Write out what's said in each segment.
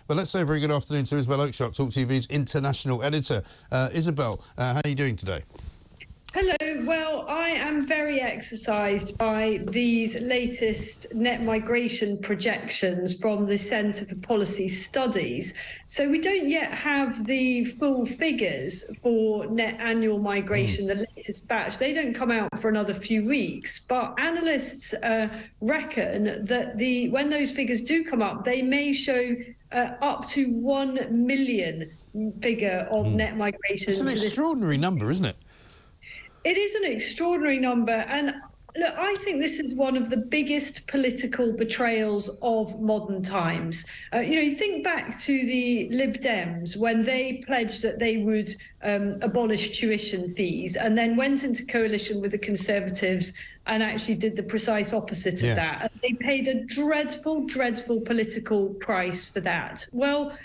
But let's say a very good afternoon to Isabel Oakeshott, TalkTV's international editor. Isabel, how are you doing today? Hello. Well, I am very exercised by these latest net migration projections from the Centre for Policy Studies. So we don't yet have the full figures for net annual migration, the latest batch. They don't come out for another few weeks. But analysts reckon that when those figures do come up, they may show up to 1 million figure of net migration. It's an extraordinary number, isn't it? It is an extraordinary number, and look, I think this is one of the biggest political betrayals of modern times. You think back to the Lib Dems when they pledged that they would abolish tuition fees and then went into coalition with the Conservatives and actually did the precise opposite of that. And they paid a dreadful, dreadful political price for that. Well,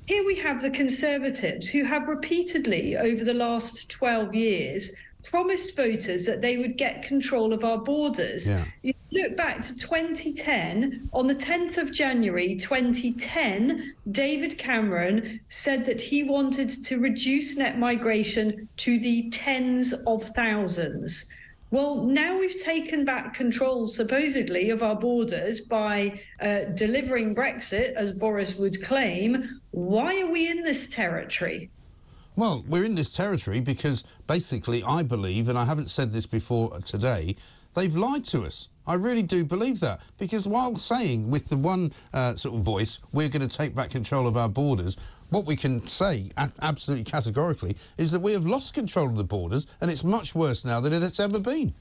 here we have the Conservatives who have repeatedly over the last 12 years promised voters that they would get control of our borders. You look back to 2010, on the 10th of January 2010, David Cameron said that he wanted to reduce net migration to the tens of thousands. Well, now we've taken back control, supposedly, of our borders by delivering Brexit, as Boris would claim. Why are we in this territory? Well, we're in this territory because basically I believe, and I haven't said this before today, they've lied to us. I really do believe that, because while saying with the one sort of voice, we're going to take back control of our borders, what we can say absolutely categorically is that we have lost control of the borders, and it's much worse now than it's ever been.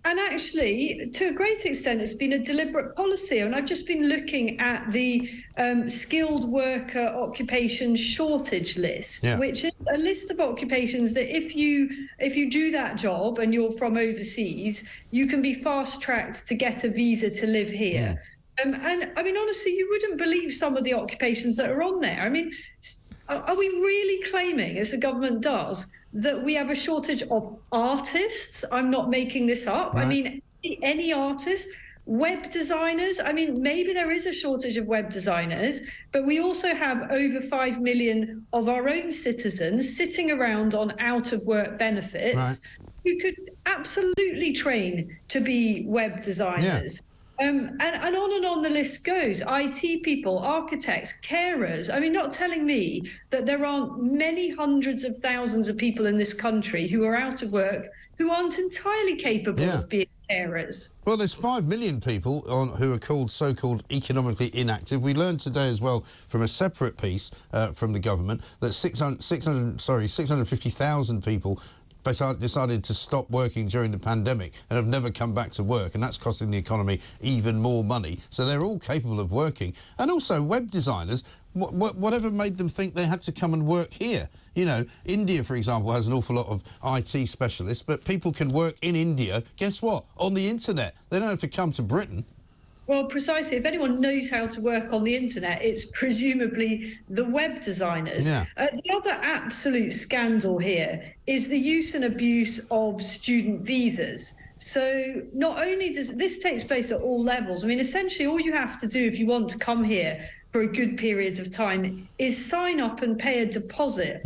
And actually, to a great extent, it's been a deliberate policy. And I've just been looking at the skilled worker occupation shortage list, which is a list of occupations that if you do that job and you're from overseas, you can be fast-tracked to get a visa to live here. And I mean, honestly, you wouldn't believe some of the occupations that are on there. I mean, are we really claiming, as the government does, that we have a shortage of artists? I'm not making this up. I mean, any artist, web designers. I mean, maybe there is a shortage of web designers, but we also have over 5 million of our own citizens sitting around on out-of-work benefits who could absolutely train to be web designers. And on the list goes. IT people, architects, carers. I mean, not telling me that there aren't many hundreds of thousands of people in this country who are out of work who aren't entirely capable of being carers. Well, there's 5 million people who are called so-called economically inactive. We learned today as well from a separate piece from the government that 650,000 people decided to stop working during the pandemic and have never come back to work, and that's costing the economy even more money. So they're all capable of working. And also web designers, whatever made them think they had to come and work here? You know, India, for example, has an awful lot of IT specialists, but people can work in India, guess what, on the internet. They don't have to come to Britain. Well, precisely. If anyone knows how to work on the internet, it's presumably the web designers. The other absolute scandal here is the use and abuse of student visas. So not only does this takes place at all levels, I mean, essentially all you have to do if you want to come here for a good period of time is sign up and pay a deposit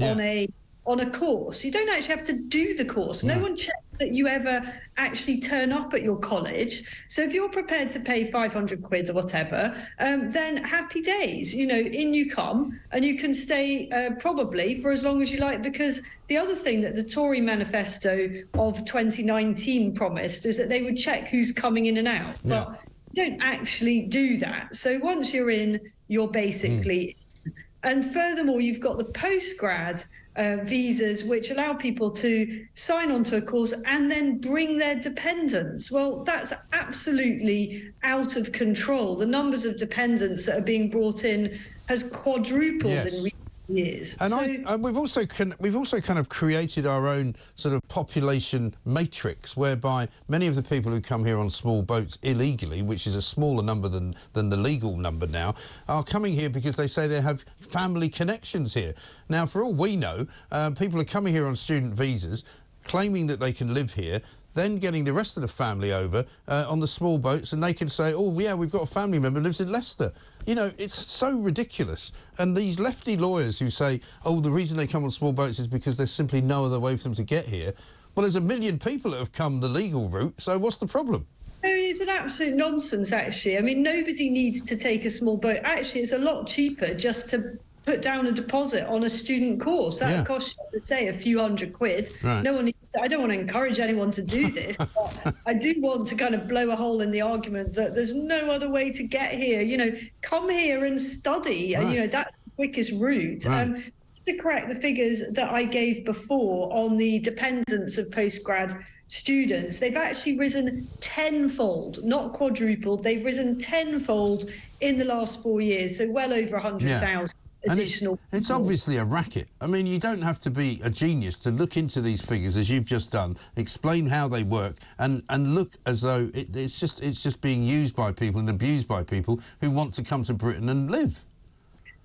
on a course. You don't actually have to do the course. No one checks that you ever actually turn up at your college. So if you're prepared to pay 500 quid or whatever, then happy days. You know, in you come, and you can stay probably for as long as you like, because the other thing that the Tory manifesto of 2019 promised is that they would check who's coming in and out. But you don't actually do that. So once you're in, you're basically in. And furthermore, you've got the postgrad visas, which allow people to sign onto a course and then bring their dependents. Well, that's absolutely out of control. The numbers of dependents that are being brought in has quadrupled in recent years. And we've also kind of created our own sort of population matrix, whereby many of the people who come here on small boats illegally, which is a smaller number than the legal number now, are coming here because they say they have family connections here. Now, for all we know, people are coming here on student visas, claiming that they can live here. then getting the rest of the family over on the small boats, and they can say, oh, yeah, we've got a family member who lives in Leicester. You know, it's so ridiculous. And these lefty lawyers who say, oh, the reason they come on small boats is because there's simply no other way for them to get here. Well, there's 1 million people that have come the legal route, so what's the problem? It's an absolute nonsense, actually. I mean, nobody needs to take a small boat. Actually, it's a lot cheaper just to put down a deposit on a student course. That would cost you, say, a few £100. Right. No one needs to, I don't want to encourage anyone to do this, but I do want to kind of blow a hole in the argument that there's no other way to get here. You know, come here and study. Right. You know, that's the quickest route. Right. Just to correct the figures that I gave before on the dependence of postgrad students, they've actually risen tenfold, not quadrupled. They've risen tenfold in the last 4 years, so well over 100,000 additional. It's obviously a racket. I mean, you don't have to be a genius to look into these figures, as you've just done, explain how they work, and look as though it's just being used by people and abused by people who want to come to Britain and live.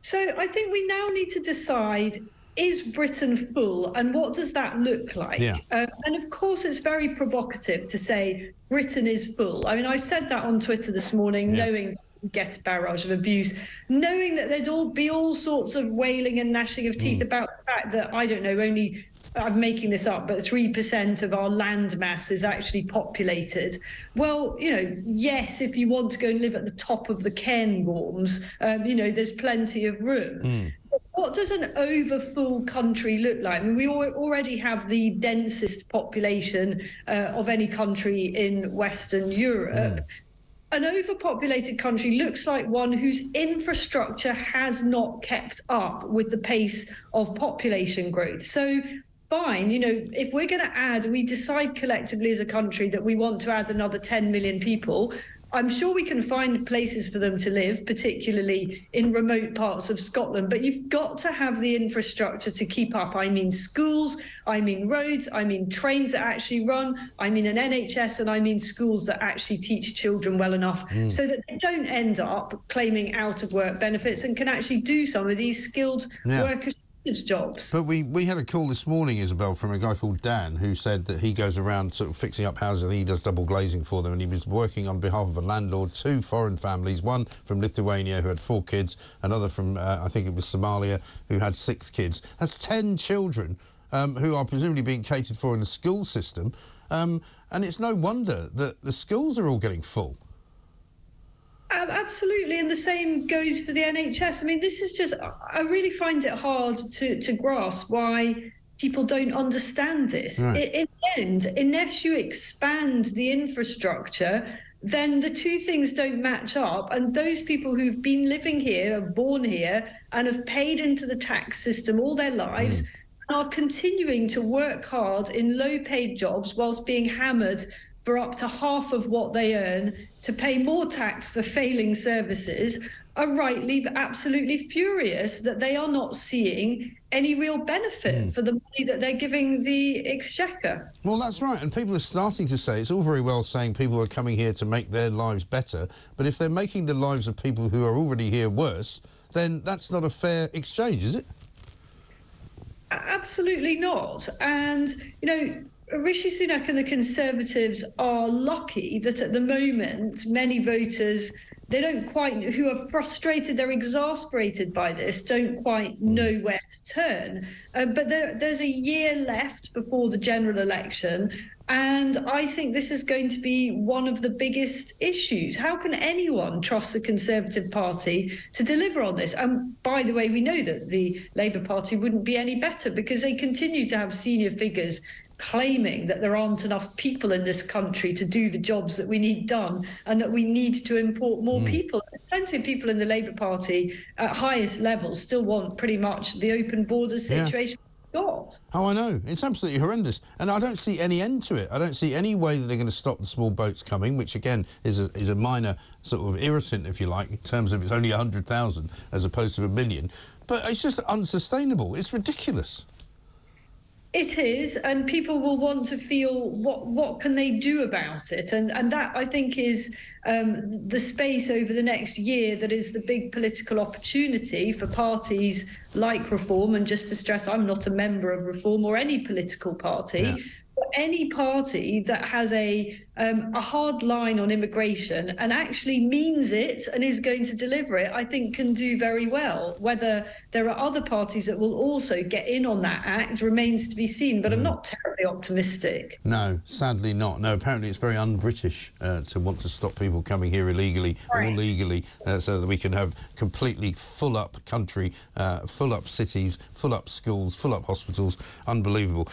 So I think we now need to decide, is Britain full, and what does that look like? Yeah. And of course, it's very provocative to say Britain is full. I mean, I said that on Twitter this morning, knowing we'd get a barrage of abuse, knowing that there'd be all sorts of wailing and gnashing of teeth about the fact that, I don't know, only, I'm making this up, but 3% of our land mass is actually populated. Well, you know, yes, if you want to go and live at the top of the Cairngorms, you know, there's plenty of room. But what does an overfull country look like? I mean, we already have the densest population of any country in Western Europe. An overpopulated country looks like one whose infrastructure has not kept up with the pace of population growth. So fine, you know, if we're going to add, we decide collectively as a country that we want to add another 10 million people, I'm sure we can find places for them to live, particularly in remote parts of Scotland, but you've got to have the infrastructure to keep up. I mean schools, I mean roads, I mean trains that actually run, I mean an NHS, and I mean schools that actually teach children well enough so that they don't end up claiming out-of-work benefits and can actually do some of these skilled workers' jobs. But we had a call this morning, Isabel, from a guy called Dan, who said that he goes around sort of fixing up houses and he does double glazing for them, and he was working on behalf of a landlord, 2 foreign families, one from Lithuania who had 4 kids, another from, I think it was Somalia, who had 6 kids. That's 10 children who are presumably being catered for in the school system, and it's no wonder that the schools are all getting full. Absolutely, and the same goes for the NHS. I mean, this is just, I really find it hard to grasp why people don't understand this. Right. In the end, unless you expand the infrastructure, then the two things don't match up. And those people who've been living here, are born here, and have paid into the tax system all their lives, are continuing to work hard in low-paid jobs whilst being hammered for up to half of what they earn, to pay more tax for failing services, are rightly absolutely furious that they are not seeing any real benefit for the money that they're giving the exchequer. Well, that's right, and people are starting to say, it's all very well saying people are coming here to make their lives better, but if they're making the lives of people who are already here worse, then that's not a fair exchange, is it? Absolutely not. And, you know, Rishi Sunak and the Conservatives are lucky that at the moment many voters, they don't quite, who are frustrated, they're exasperated by this, don't quite know where to turn. But there's a year left before the general election, and I think this is going to be one of the biggest issues. How can anyone trust the Conservative Party to deliver on this? And by the way, we know that the Labour Party wouldn't be any better because they continue to have senior figures claiming that there aren't enough people in this country to do the jobs that we need done and that we need to import more people. Plenty of people in the Labour Party at highest levels still want pretty much the open border situation we've got. Oh, I know. It's absolutely horrendous. And I don't see any end to it. I don't see any way that they're going to stop the small boats coming, which, again, is a minor sort of irritant, if you like, in terms of it's only 100,000 as opposed to 1 million. But it's just unsustainable. It's ridiculous. It is, and people will want to feel what can they do about it, and that I think is the space over the next year that is the big political opportunity for parties like Reform. And just to stress, I'm not a member of Reform or any political party. But any party that has a hard line on immigration and actually means it and is going to deliver it, I think can do very well. Whether there are other parties that will also get in on that act remains to be seen, but I'm not terribly optimistic. No, sadly not. No, apparently it's very un-British to want to stop people coming here illegally or legally, so that we can have completely full-up country, full-up cities, full-up schools, full-up hospitals. Unbelievable.